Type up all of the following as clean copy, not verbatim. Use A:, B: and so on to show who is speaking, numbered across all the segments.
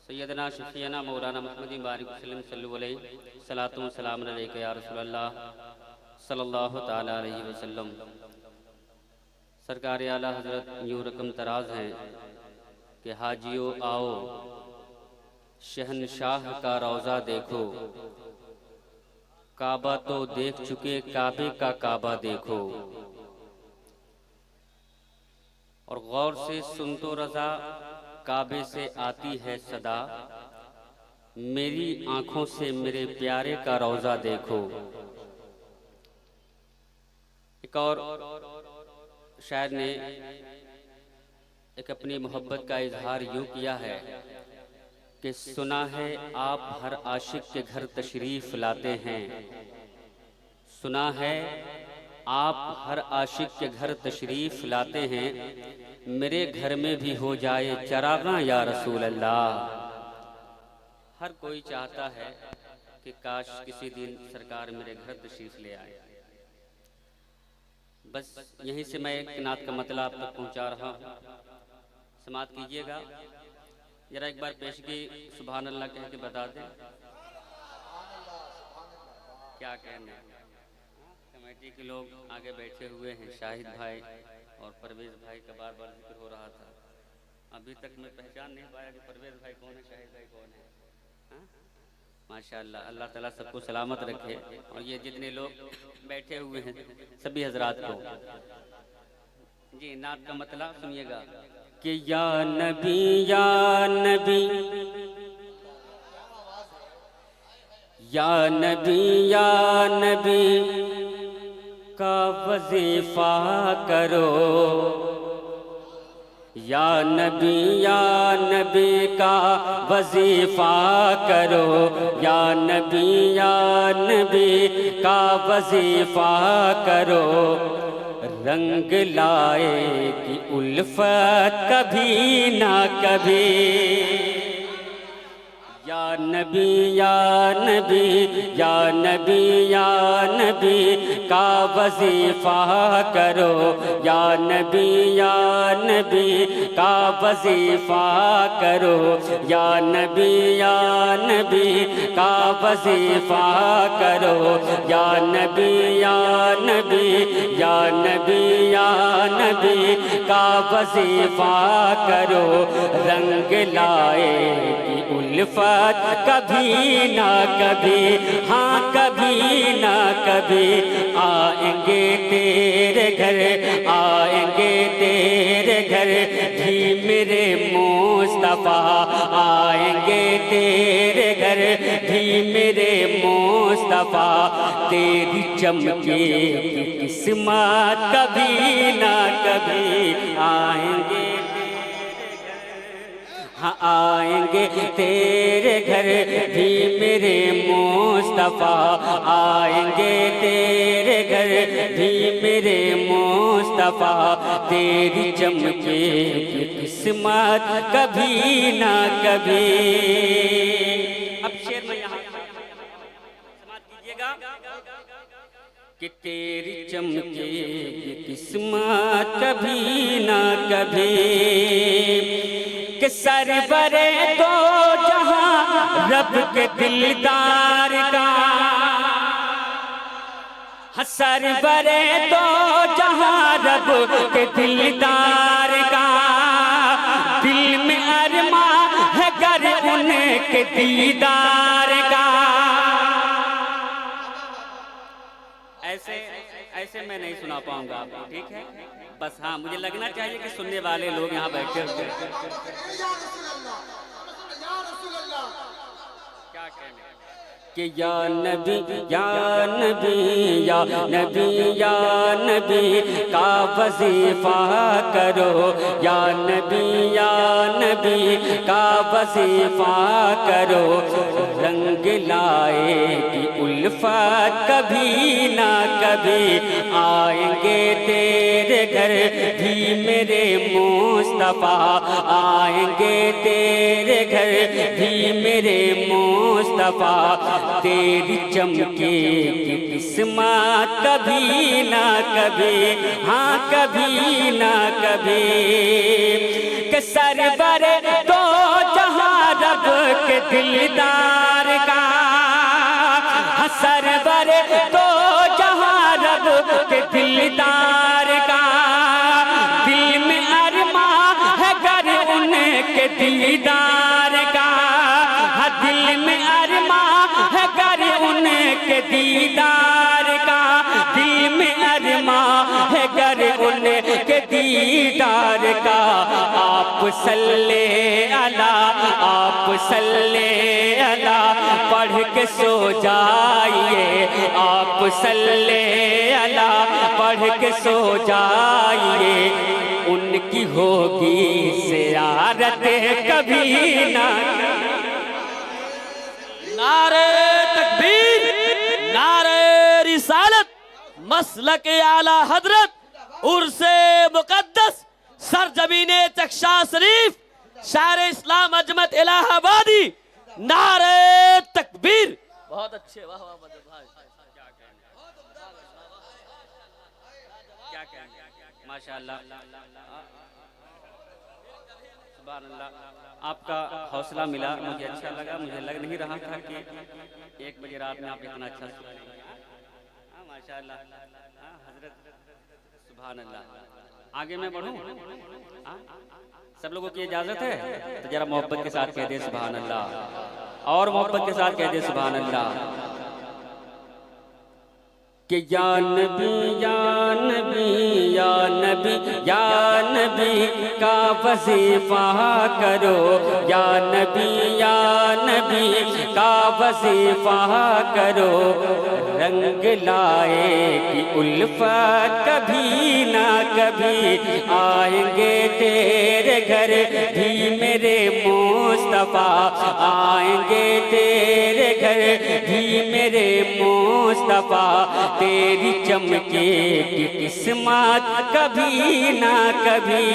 A: سیدنا شفیعنا مولانا محمد بارک وسلم صلی علیہ صلاۃ و سلام علیک یا رسول اللہ صلی اللہ تعالی علیہ وسلم۔ سرکار اعلیٰ حضرت یوں رقم تراز ہیں کہ حاجیو آؤ شہنشاہ کا روضہ دیکھو، کعبہ تو دیکھ چکے کعبے کا کعبہ دیکھو، اور غور سے سن تو رضا کعبے سے آتی ہے صدا، میری آنکھوں سے میرے پیارے کا روضہ دیکھو۔ ایک اور شاعر نے ایک اپنی محبت کا اظہار یوں کیا ہے کہ سنا ہے آپ ہر عاشق کے گھر تشریف لاتے ہیں، سنا ہے آپ ہر عاشق کے گھر تشریف لاتے ہیں، میرے گھر میں بھی ہو جائے چراغاں یا رسول اللہ۔ ہر کوئی چاہتا ہے کہ کاش کسی دن سرکار میرے گھر تشریف لے آئے۔ بس یہیں سے میں ایک نعت کا مطلب آپ تک پہنچا رہا ہوں، سماعت کیجئے گا۔ ذرا ایک بار پیشگی سبحان اللہ کہہ کے بتا دیں، کیا کہنے کمیٹی کے لوگ آگے بیٹھے ہوئے ہیں، شاہد بھائی اور پرویز بھائی کا بار بار ذکر ہو رہا تھا، ابھی تک میں پہچان نہیں پایا کہ پرویز بھائی کون ہے، شاہد بھائی کون ہے۔ ماشاءاللہ، اللہ تعالیٰ سب کو سلامت رکھے، اور یہ جتنے لوگ بیٹھے ہوئے ہیں سبھی حضرات کو جی نعت کا مطلب سنیے گا کہ یا نبی یا نبی یا نبی یا نبی کا وظیفہ کرو، یا نبی کا وظیفہ کرو، یا نبی کا وظیفہ کرو، رنگ لائے گی الفت کبھی نہ کبھی، یا نبی یا نبی یا نبی یا نبی کا وظیفہ کرو، یا نبی کا وظیفہ کرو، یا نبی کا وظیفہ کرو، یا نبی کا وظیفہ کرو، رنگ لائے گی الفت کبھی نہ کبھی، ہاں کبھی نہ کبھی، آئیں گے تیرے گھر، آئیں گے تیرے گھر بھی میرے مصطفیٰ، آئیں گے تیرے گھر بھی میرے مصطفیٰ، تیری چمکے گی قسمت کبھی نہ کبھی، آئیں گے ہاں آئیں گے تیرے گھر بھی میرے مصطفیٰ، آئیں گے تیرے گھر بھی میرے مصطفیٰ، تیری چمکے گی قسمت کبھی نہ کبھی۔ اب شعر میں یہاں سماعت کیجئے گا کہ تیری چمکے گی قسمت کبھی نہ کبھی، کہ سرور دو جہاں رب کے دلدار کا، سرور دو جہاں رب کے دلدار کا، دل میں ارمان ہے گر ان کے دیدار کا۔ ایسے میں نہیں سنا پاؤں گا آپ کو، ٹھیک ہے؟ بس ہاں مجھے لگنا چاہیے کہ سننے والے لوگ یہاں بیٹھے ہوئے کیا کہنے کہ یا نبی یا نبی یا نبی یا نبی کا وظیفہ کرو، یا نبی کا وظیفہ کرو، رنگ لائے گی الفت کبھی نہ کبھی، آئیں گے تیرے گھر بھی میرے مصطفیٰ، آئیں گے تیرے گھر بھی میرے مصطفیٰ، تیری چمکے گی قسمت کبھی نہ کبھی، ہاں کبھی نہ کبھی، کہ سرور دو جہاں رب کے دلدار کا، سرور تو جہاں رب کے دلدار کا، دل میں ارماں ہے گر ان کے دیدار کا، دل میں ارماں ہے گر ان کے دیدار کا، دل میں ارماں ہے گر ان کے دیدار کا۔ آپ صلی اللہ، آپ صلی اللہ پڑھ کے سو جائیے، آپ صلی اللہ پڑھ کے سو جائیے، ان کی ہوگی زیارت کبھی نہ۔
B: نعرہ تکبیر، نعرہ رسالت، مسلک اعلیٰ حضرت، عرس مقدس، سرزمین چکشا شریف، شہر اسلام عظمت الہ آبادی، نعرہ تکبیر۔ بہت اچھے، واہ واہ مدد بھائی،
A: کیا کہیں ماشاءاللہ، سبحان اللہ۔ آپ کا حوصلہ ملا، مجھے اچھا لگا، مجھے لگ نہیں رہا تھا کہ 1 بجے رات میں آپ اتنا اچھا سنیں۔ ماشاءاللہ حضرت، سبحان اللہ۔ آگے میں بڑھوں؟ سب لوگوں کی اجازت ہے تو ذرا محبت کے ساتھ کہہ دیں سبحان اللہ، اور محبت کے ساتھ کہہ دیں سبحان اللہ، کہ یا نبی یا نبی یا نبی یا نبی کا وظیفہ کرو، یا نبی یا نبی کا وظیفہ کرو، رنگ لائے کہ الفت کبھی نہ کبھی آئیں گے تیرے گھر بھی میرے مصطفیٰ، آئیں گے تیرے گھر بھی میرے مصطفیٰ، تیری چمکے کی قسمت کبھی نہ کبھی،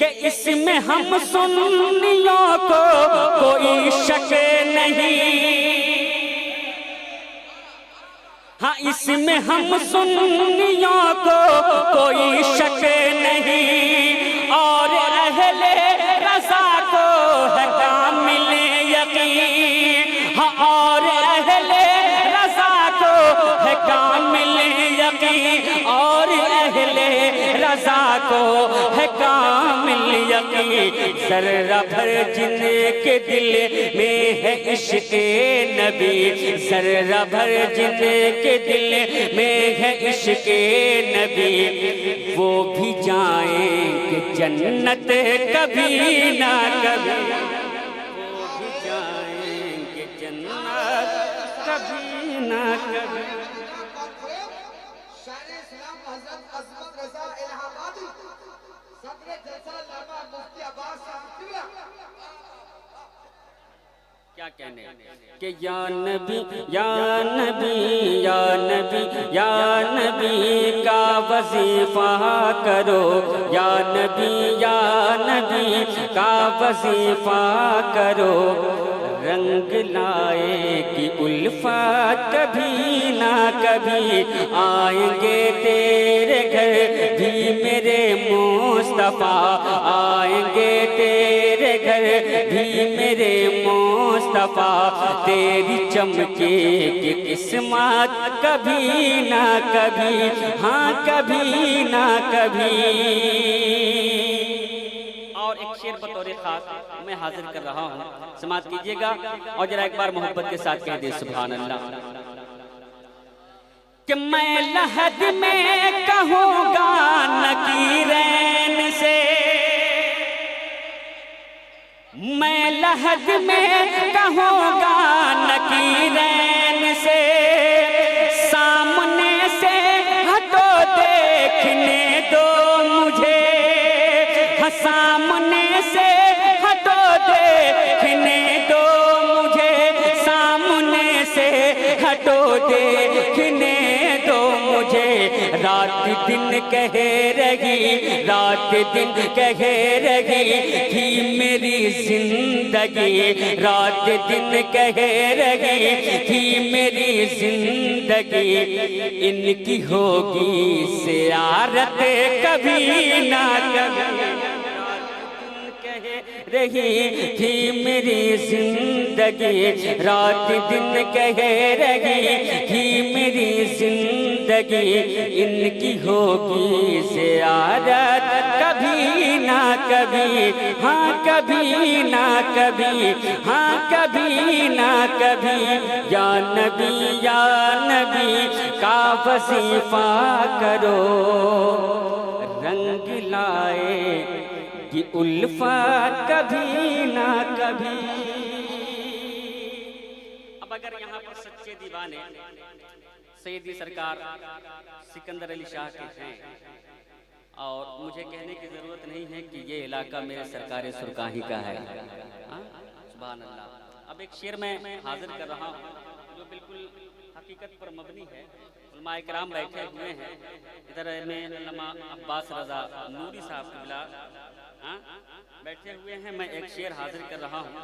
A: کہ اس میں ہم سنیوں کو کوئی شک نہیں، ہاں اس میں ہم سنیوں کو کوئی شک نہیں، اور اہل رضا کو ہے کامل یقین، ہاں اور اہل رضا کو ہے کامل یقین، اور اہل رضا کو ہے کامل یقین، ذرہ بھر جن کے دل میں ہے عشق نبی، ذرہ بھر جن کے دل میں ہے عشق نبی، وہ بھی جائیں گے جنت کبھی نہ کبھی، وہ بھی جائیں گے جنت کبھی نہ کبھی۔
C: شاعر اسلام حضرت عظمت رضا الہ آبادی، صدر جلسہ علامہ مفتی عباس صاحب قبلہ،
A: کیا کہنے کہ یا نبی یا نبی یا نبی یا نبی کا وظیفہ کرو، یا نبی یا نبی کا وظیفہ کرو، رنگ لائے کہ الفت کبھی نہ کبھی آئیں گے تیرے گھر بھی میرے مصطفیٰ، آئیں گے تیرے گھر بھی میرے مصطفیٰ، تیری چمکے کی قسمت کبھی نہ کبھی، ہاں کبھی نہ کبھی۔ اور ایک شعر بطور خاص میں حاضر کر رہا ہوں، سماعت کیجئے گا اور ذرا ایک بار محبت کے ساتھ کہہ دیں سبحان اللہ، کہ میں لحد میں کہوں گا نکیرین سے، میں لحد میں کہوں گا نکیرین سے، سامنے سے ہٹو دیکھنے دو مجھے، سامنے سے ہٹو دیکھنے دو مجھے، سامنے سے ہٹو دیکھنے دو مجھے، رات دن کہہ رہی، رات دن کہہ رہی تھی میری زندگی، رات دن کہہ رہی تھی میری زندگی، ان کی ہوگی زیارت کبھی نہ کبھی، کہہ رہی تھی میری زندگی، رات دن کہہ رہی تھی میری زندگی، ان کی ہوگی زیارت کبھی نہ کبھی، ہاں کبھی نہ کبھی، ہاں کبھی نہ کبھی، یا نبی کا وظیفہ کرو، رنگ لائے گی الفت کبھی نہ کبھی۔ اب اگر یہاں پر سچے دیوانے سیدی سرکار سکندر علی شاہ کے ہیں، اور مجھے کہنے کی ضرورت نہیں ہے کہ یہ علاقہ میرے سرکار سرکاہی کا ہے، سبحان اللہ۔ اب ایک شعر میں حاضر کر رہا ہوں جو بالکل حقیقت پر مبنی ہے۔ علماء کرام بیٹھے ہوئے ہیں، ادھر میں علامہ عباس رضا نوری صاحب قبلہ بیٹھے ہوئے ہیں، میں ایک شعر حاضر کر رہا ہوں،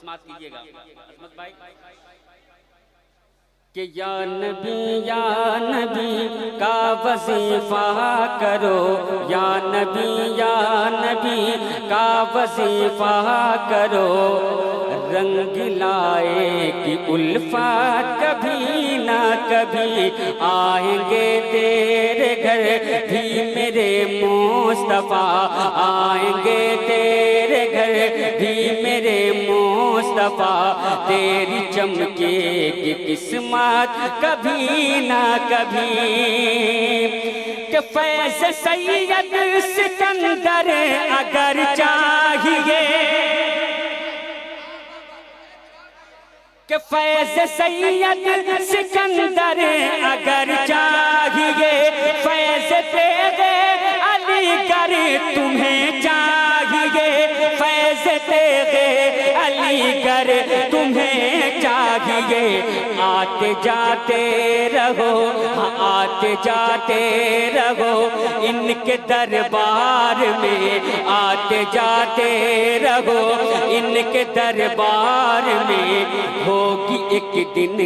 A: سماعت کیجئے گا عظمت بھائی، کہ یا نبی کا وظیفہ کرو، یا نبی کا وظیفہ کرو، رنگ لائے گی الفت کبھی نہ کبھی، آئیں گے تیرے گھر بھی میرے مصطفیٰ، آئیں گے تیرے گھر بھی میرے مصطفیٰ، تیری چمکے گی قسمت کبھی نہ کبھی، کہ فیض سید سکندر اگر چاہیے، کہ فیض سید سکندر اگر چاہیے، فیض تیرے علی گر تمہیں چاہیے، فیض تیرے علی گر تمہیں چاہیے، آتے جاتے رہو، آتے جاتے رہو ان کے دربار میں، آتے جاتے رہو ان کے دربار میں، ہوگی ایک دن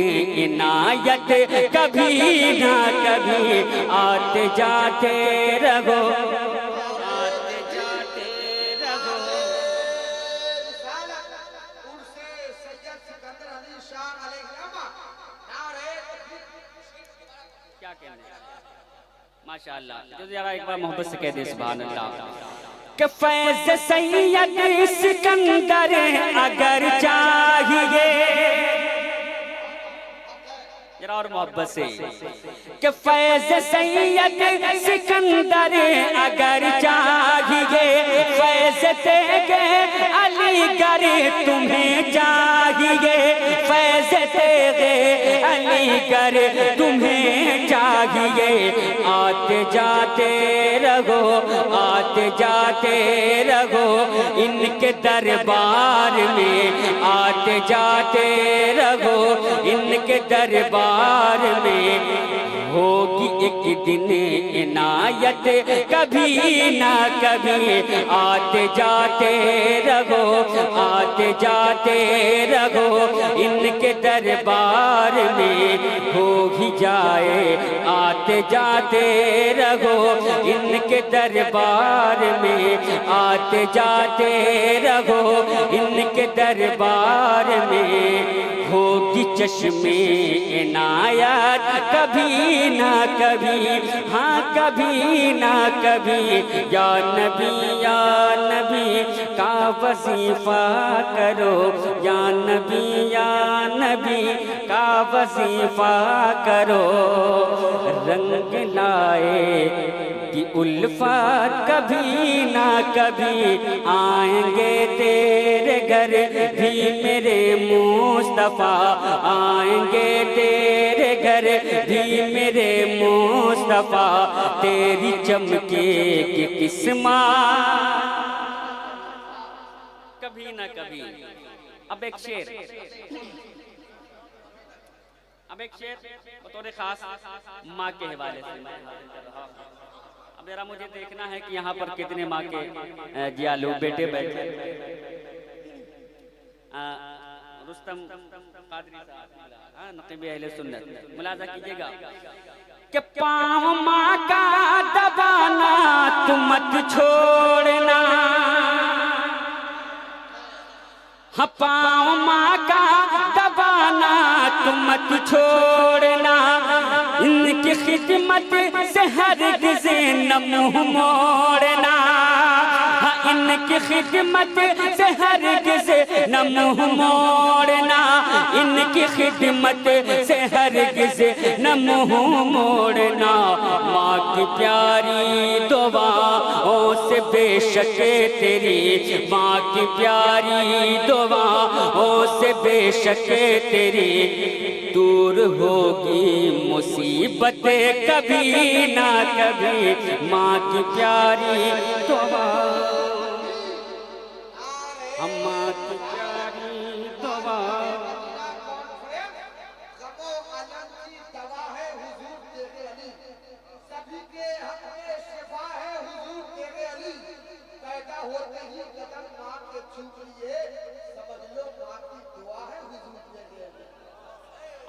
A: عنایت کبھی نہ کبھی، آتے جاتے رہو، آتے جاتے رہو۔
C: رسالت عرس سید سکندر علی شاہ علیہ السلام، نعرہ تکبیر۔
A: کیا کہنے ماشاءاللہ، جو ذرا ایک بار محبت سے کہہ دے سبحان اللہ، کہ فیض سید سکندر اگر چاہیے، ذرا اور محبت سے، کہ فیض سید سکندر اگر چاہیے، فیض تیرے علی گر تمہیں چاہیے، فیض تیرے علی گر تمہیں چاہیے، آتے جاتے رہو، آتے جاتے رہو ان کے دربار میں، آتے جاتے رہو ان کے دربار میں، ہوگی ایک دن عنایت کبھی نہ کبھی، آتے جاتے رہو، آتے جاتے رہو ان کے دربار میں، ہو ہی جائے آتے جاتے رہو ان کے دربار میں، آتے جاتے رہو ان کے دربار میں، ہوگی چشمے عنایت کبھی نہ کبھی، ہاں کبھی نہ کبھی، یا نبی کا وظیفہ کرو، یا نبی کا وظیفہ کرو، رنگ لائے گی الفت کبھی نہ کبھی، آئیں گے تیرے گھر بھی میرے مصطفیٰ، آئیں گے تیرے گھر بھی میرے مصطفیٰ، تیری چمکے کی قسمت کبھی نہ کبھی۔ اب ایک شعر، اب ایک شعر بطور خاص ماں کے حوالے سے میں حاضر کر رہا ہوں۔ اب ذرا مجھے دیکھنا ہے کہ یہاں پر کتنے ماں کے جیالو بیٹے بیٹھے، رستم قادری صاحب نقیب اہل سنت، ملاحظہ کیجئے گا کہ پاؤں ماں کا دبانا تم مت چھوڑنا، پاؤں ماں کا دبانا تم مت چھوڑنا، ان کی خدمت سے ہرگز نہ منہ موڑنا، ان کی خدمت سے ہرگز نہ منہ موڑنا، ان کی خدمت سے ہرگز نہ منہ موڑنا۔ ماں کی پیاری دعاؤں سے بے شک تیری، ماں کی پیاری دعاؤں سے بے شک تیری دور ہوگی مصیبت کبھی نہ کبھی، ماں کی پیاری دعا، ماں کی پیاری دعا۔
C: غم و الم کی دوا ہے حضور تیرے علی، سبھی کے حق میں شفا ہے حضور تیرے علی، پیدا ہوتے ہی قدم ماں کے چھوٹ لیے، سمجھ لو ماں کی دعا ہے حضور تیرے علی۔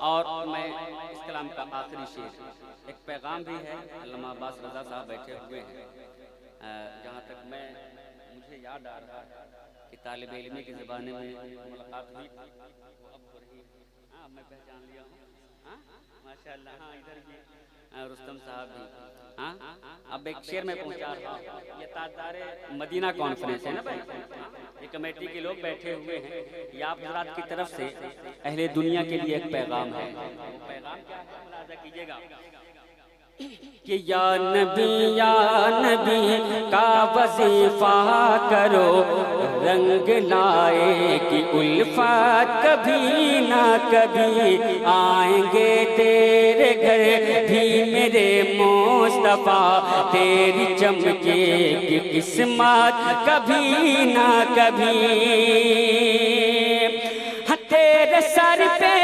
A: اور میں اس کلام کا آخری شعر، ایک پیغام بھی ہے، علامہ عباس رضا صاحب بیٹھے ہوئے ہیں، جہاں تک مجھے یاد آ رہا ہے کہ طالب علمی کے زمانے میں ملاقات ہوئی، اب ہو رہی ہے، ہاں میں پہچان لیا ہوں، ماشاءاللہ، ہاں ادھر بھی رستم صاحب بھی، ہاں اب ایک شعر میں پہنچا رہا ہوں، یہ تاجدار مدینہ کانفرنس ہے نا بھائی، یہ کمیٹی کے لوگ بیٹھے ہوئے ہیں، یہ آپ حضرات کی طرف سے اہل دنیا کے لیے ایک پیغام ہے، پیغام کیا ہے ملاحظہ کیجئے گا کہ یا نبی کا وظیفہ کرو، رنگ لائے کہ الفت کبھی نہ کبھی آئیں گے تیرے گھر بھی میرے مصطفیٰ، تیری چمکے گی قسمت کبھی نہ کبھی، تیرے سر پہ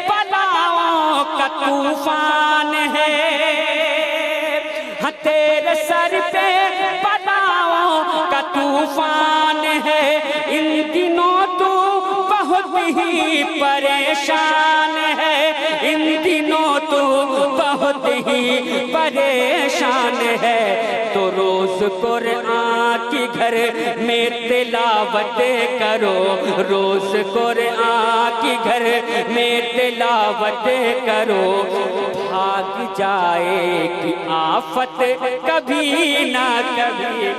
A: بلاؤں کا طوفان ہے، تیرے سر پہ بلاؤں کا طوفان ہے، ان دنوں تو بہت ہی پریشان ہے، ان دنوں تو بہت ہی پریشان ہے، تو روز قرآن کی گھر میں تلاوت کرو، روز قرآن کی گھر میں تلاوت کرو، بھاگ جائے کہ آفت کبھی نہ کبھی،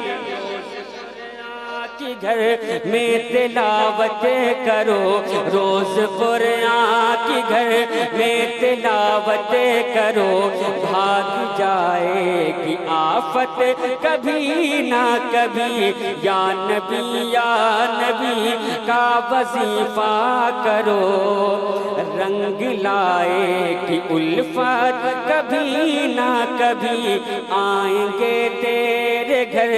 A: کی گھر میں تلاوت کرو، روز قرآن کی گھر میں تلاوت کرو، بھاگ جائے گی آفت کبھی نہ کبھی، یا نبی کا وظیفہ کرو، رنگ لائے کہ الفت کبھی نہ کبھی آئیں گے تیرے گھر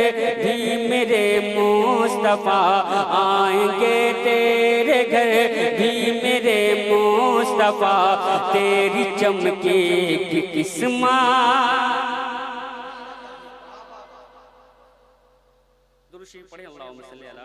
A: بھی میرے مصطفیٰ، آئیں گے تیرے گھر بھی میرے مصطفیٰ، تیری چمکے کی قسمت۔ درود شریف پڑھیں، اللہم صلی علی